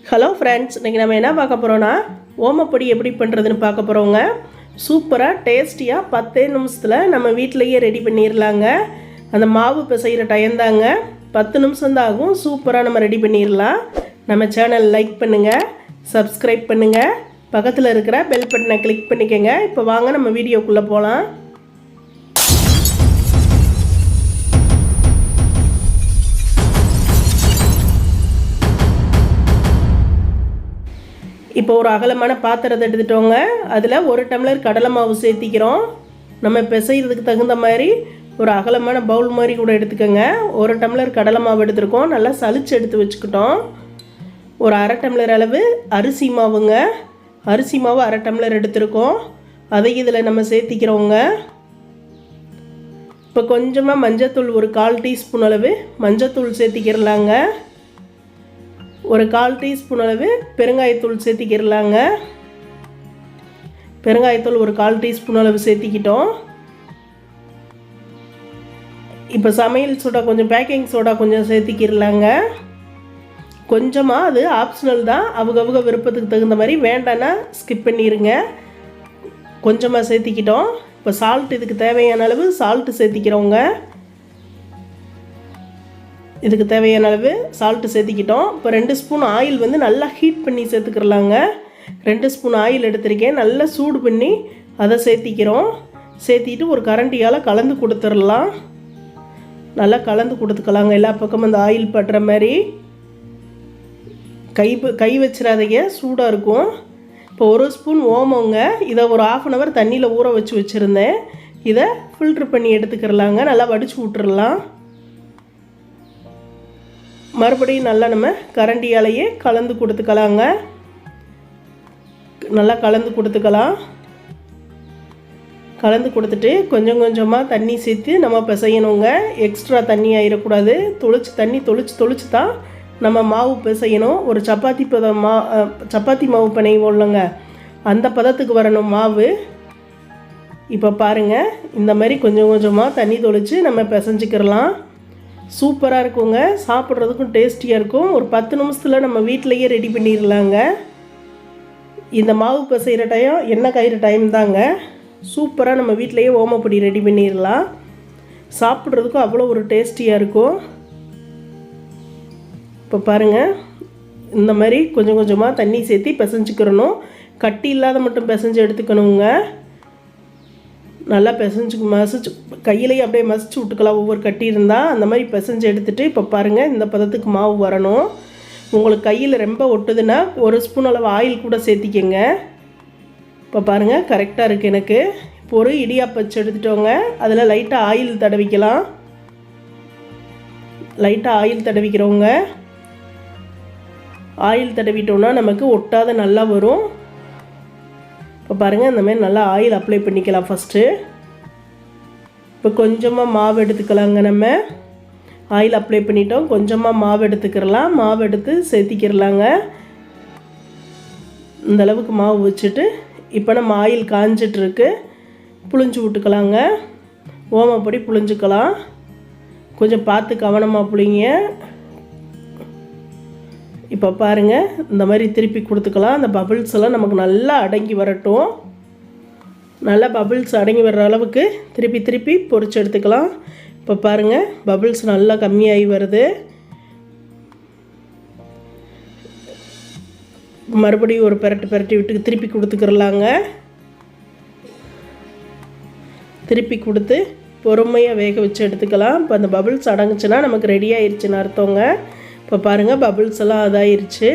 Hello friends, இன்றைக்கி நம்ம என்ன பார்க்க போகிறோன்னா ஓமப்பொடி எப்படி பண்ணுறதுன்னு பார்க்க போகிறோங்க. சூப்பராக டேஸ்டியாக 10 நிமிஷத்தில் நம்ம வீட்டிலையே ரெடி பண்ணிடலாங்க. அந்த மாவு பிசைகிற டைம் தாங்க, 10 நிமிஷம் தான் ஆகும். சூப்பராக நம்ம ரெடி பண்ணிடலாம். நம்ம சேனல் லைக் பண்ணுங்கள், சப்ஸ்கிரைப் பண்ணுங்கள், பக்கத்தில் இருக்கிற பெல் பட்டனை கிளிக் பண்ணிக்கோங்க. இப்போ வாங்க நம்ம வீடியோக்குள்ளே போகலாம். இப்போ ஒரு அகலமான பாத்திரத்தை எடுத்துட்டோங்க. அதில் 1 டம்ளர் கடலை மாவு சேர்த்திக்கிறோம். நம்ம பிசைகிறதுக்கு தகுந்த மாதிரி ஒரு அகலமான பவுல் மாதிரி கூட எடுத்துக்கோங்க. 1 டம்ளர் கடலை மாவு எடுத்துருக்கோம். நல்லா சலிச்சு எடுத்து வச்சுக்கிட்டோம். ஒரு அரை டம்ளர் அளவு அரிசி மாவுங்க. அரிசி மாவு அரை டம்ளர் எடுத்துருக்கோம். அதை இதில் நம்ம சேர்த்திக்கிறோங்க. இப்போ கொஞ்சமாக மஞ்சத்தூள், ஒரு 1/4 டீஸ்பூன் அளவு மஞ்சத்தூள் சேர்த்திக்கிறலாங்க. ஒரு 1/4 டீஸ்பூன் அளவு பெருங்காயத்தூள் சேர்த்திக்கிறலாங்க. பெருங்காயத்தூள் ஒரு 1/4 டீஸ்பூன் அளவு சேர்த்திக்கிட்டோம். இப்போ சமையல் சோடா கொஞ்சம், பேக்கிங் சோடா கொஞ்சம் சேர்த்திக்கிறலாங்க. கொஞ்சமாக, அது ஆப்ஷனல் தான், அவங்க விருப்பத்துக்கு தகுந்த மாதிரி, வேண்டான்னா ஸ்கிப் பண்ணிடுங்க. கொஞ்சமாக சேர்த்திக்கிட்டோம். இப்போ சால்ட், இதுக்கு தேவையான அளவு சால்ட்டு சேர்த்திக்கிறோங்க. இதுக்கு தேவையான அளவு சால்ட்டு சேர்த்திக்கிட்டோம். இப்போ 2 ஸ்பூன் ஆயில் வந்து நல்லா ஹீட் பண்ணி சேர்த்துக்கிறலாங்க. 2 ஸ்பூன் ஆயில் எடுத்திருக்கேன். நல்லா சூடு பண்ணி அதை சேர்த்திக்கிறோம். சேர்த்திட்டு ஒரு கரண்டியால் கலந்து கொடுத்துடலாம். நல்லா கலந்து கொடுத்துக்கலாங்க. எல்லா பக்கமும் அந்த ஆயில் படுற மாதிரி. கை வச்சிடாதீங்க, சூடாக இருக்கும். இப்போ 1 ஸ்பூன் ஓமங்க. இதை ஒரு 1/2 hour தண்ணியில் ஊற வச்சுருந்தேன். இதை ஃபில்ட்ரு பண்ணி எடுத்துக்கிறலாங்க. நல்லா வடித்து விட்டுறலாம். மறுபடியும் நல்லா நம்ம கரண்டியாலேயே கலந்து கொடுத்துக்கலாங்க. நல்லா கலந்து கொடுத்துக்கலாம். கலந்து கொடுத்துட்டு கொஞ்சம் கொஞ்சமாக தண்ணி சேர்த்து நம்ம பிசையணுங்க. எக்ஸ்ட்ரா தண்ணி ஆகிடக்கூடாது. தண்ணி தொளிச்சு தான் நம்ம மாவு பிசையணும். ஒரு சப்பாத்தி மாவு பிணைவோம்லங்க, அந்த பதத்துக்கு வரணும் மாவு. இப்போ பாருங்கள், இந்த மாதிரி கொஞ்சம் கொஞ்சமாக தண்ணி தொளிச்சு நம்ம பிசைஞ்சிக்கிறலாம். சூப்பராக இருக்குங்க. சாப்பிட்றதுக்கும் டேஸ்டியாக இருக்கும். ஒரு 10 நிமிஷத்தில் நம்ம வீட்டிலையே ரெடி பண்ணிடலாங்க. இந்த மாவு பிசைகிற டைம், எண்ணெய் காய்கிற டைம் தாங்க. சூப்பராக நம்ம வீட்டிலையே ஓமப்பொடி ரெடி பண்ணிடலாம். சாப்பிட்றதுக்கும் அவ்வளோ ஒரு டேஸ்டியாக இருக்கும். இப்போ பாருங்கள், இந்த மாதிரி கொஞ்சம் கொஞ்சமாக தண்ணி சேர்த்து பிசைஞ்சிக்கிறணும். கட்டி இல்லாத மட்டும் பிசைஞ்சு எடுத்துக்கணுங்க. நல்லா மசிச்சு கையிலேயே அப்படியே மசிச்சு விட்டுக்கலாம். ஒவ்வொரு கட்டி இருந்தால் அந்த மாதிரி பிசைஞ்சு எடுத்துகிட்டு, இப்போ பாருங்கள், இந்த பதத்துக்கு மாவு வரணும். உங்களுக்கு கையில் ரொம்ப ஒட்டுதுன்னா 1 ஸ்பூன் அளவு ஆயில் கூட சேர்த்திக்கங்க. இப்போ பாருங்கள், கரெக்டாக இருக்குது எனக்கு. இப்போ ஒரு இடியாப்பச்சு எடுத்துட்டோங்க. அதில் லைட்டாக ஆயில் தடவிக்கலாம். லைட்டாக ஆயில் தடவிக்கிறோங்க. ஆயில் தடவிட்டோன்னா நமக்கு ஒட்டாத நல்லா வரும். இப்போ பாருங்கள், இந்த மாதிரி நல்லா ஆயில் அப்ளை பண்ணிக்கலாம் ஃபஸ்ட்டு. இப்போ கொஞ்சமாக மாவு எடுத்துக்கலாங்க. நம்ம ஆயில் அப்ளை பண்ணிட்டோம். கொஞ்சமாக மாவு எடுத்துக்கிறலாம். மாவு எடுத்து சேர்த்திக்கிறலாங்க. இந்த அளவுக்கு மாவு வச்சுட்டு, இப்போ நம்ம ஆயில் காஞ்சிட்ருக்கு, புழிஞ்சு விட்டுக்கலாங்க. ஓமப்பொடி புழிஞ்சுக்கலாம். கொஞ்சம் பார்த்து கவனமாக புளிங்க. இப்போ பாருங்கள், இந்த மாதிரி திருப்பி கொடுத்துக்கலாம். அந்த பபிள்ஸ் எல்லாம் நமக்கு நல்லா அடங்கி வரட்டும். நல்லா பபிள்ஸ் அடங்கி வர்ற அளவுக்கு திருப்பி பொரிச்சு எடுத்துக்கலாம். இப்போ பாருங்கள், பபிள்ஸ் நல்லா கம்மியாகி வருது. மறுபடியும் ஒரு பெரட்டி விட்டு திருப்பி கொடுத்துக்கிறலாங்க. திருப்பி கொடுத்து பொறுமையாக வேக வச்சு எடுத்துக்கலாம். இப்போ அந்த பபிள்ஸ் அடங்குச்சுன்னா நமக்கு ரெடி ஆயிடுச்சுன்னு அர்த்தங்க. இப்போ பாருங்கள், பபிள்ஸ் எல்லாம் அதாயிருச்சு.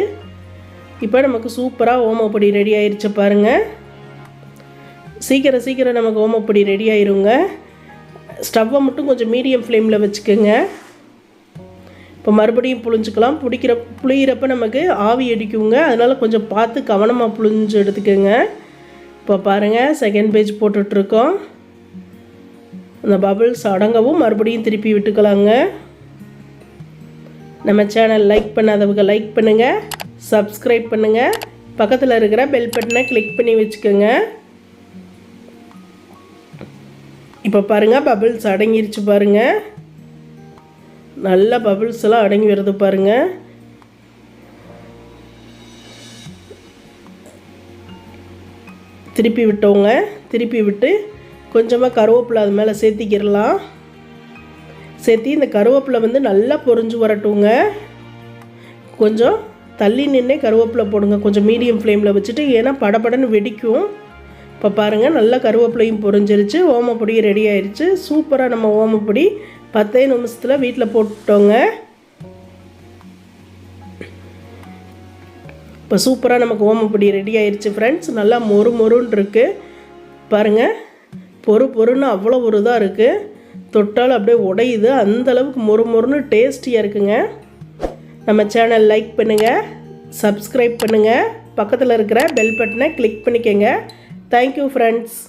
இப்போ நமக்கு சூப்பராக ஓமப்பொடி ரெடி ஆயிடுச்சு பாருங்கள். சீக்கிரம் நமக்கு ஓமப்பொடி ரெடி ஆயிருங்க. ஸ்டவ்வை மட்டும் கொஞ்சம் மீடியம் ஃப்ளேமில் வச்சுக்கோங்க. இப்போ மறுபடியும் புழிஞ்சிக்கலாம். புளியிறப்ப நமக்கு ஆவி அடிக்குங்க. அதனால் கொஞ்சம் பார்த்து கவனமாக புழிஞ்சு எடுத்துக்கோங்க. இப்போ பாருங்கள், செகண்ட் பேஜ் போட்டுட்ருக்கோம். அந்த பபிள்ஸ் அடங்கவும் மறுபடியும் திருப்பி விட்டுக்கலாங்க. நம்ம சேனல் லைக் பண்ணாதவங்க லைக் பண்ணுங்கள், சப்ஸ்கிரைப் பண்ணுங்கள், பக்கத்தில் இருக்கிற பெல் பட்டனை கிளிக் பண்ணி வச்சுக்கோங்க. இப்போ பாருங்கள், பபிள்ஸ் அடங்கிருச்சு பாருங்கள். நல்ல பபிள்ஸ் எல்லாம் அடங்கி வருது பாருங்கள். திருப்பி விட்டோங்க. திருப்பி விட்டு கொஞ்சமாக கருவேப்பிலை அது மேலே சேர்த்திக்கிடலாம். சேர்த்தி இந்த கருவேப்பிலை வந்து நல்லா பொரிஞ்சு வரட்டுங்க. கொஞ்சம் தள்ளி நின்னே கருவேப்பிலை போடுங்க, கொஞ்சம் மீடியம் ஃப்ளேமில் வச்சுட்டு, ஏன்னா படபடன்னு வெடிக்கும். இப்போ பாருங்கள், நல்லா கருவேப்பிலையும் பொரிஞ்சிருச்சு. ஓமப்பொடி ரெடி ஆயிடுச்சு. சூப்பராக நம்ம ஓமப்பொடி 10 நிமிஷத்தில் வீட்டில் போட்டுட்டோங்க. இப்போ சூப்பராக நமக்கு ஓமப்பொடி ரெடி ஆயிடுச்சு ஃப்ரெண்ட்ஸ். நல்லா மொறு மொறுன்னு இருக்குது பாருங்கள். பொறுன்னு அவ்வளோ ஒரு இதாக இருக்குது. தொட்டாலும் அப்படியே உடையுது, அந்தளவுக்கு மொறு மொறுன்னு டேஸ்டியாக இருக்குங்க. நம்ம சேனல் லைக் பண்ணுங்கள், சப்ஸ்கிரைப் பண்ணுங்கள், பக்கத்தில் இருக்கிற பெல் பட்டனை கிளிக் பண்ணிக்கோங்க. Thank you friends.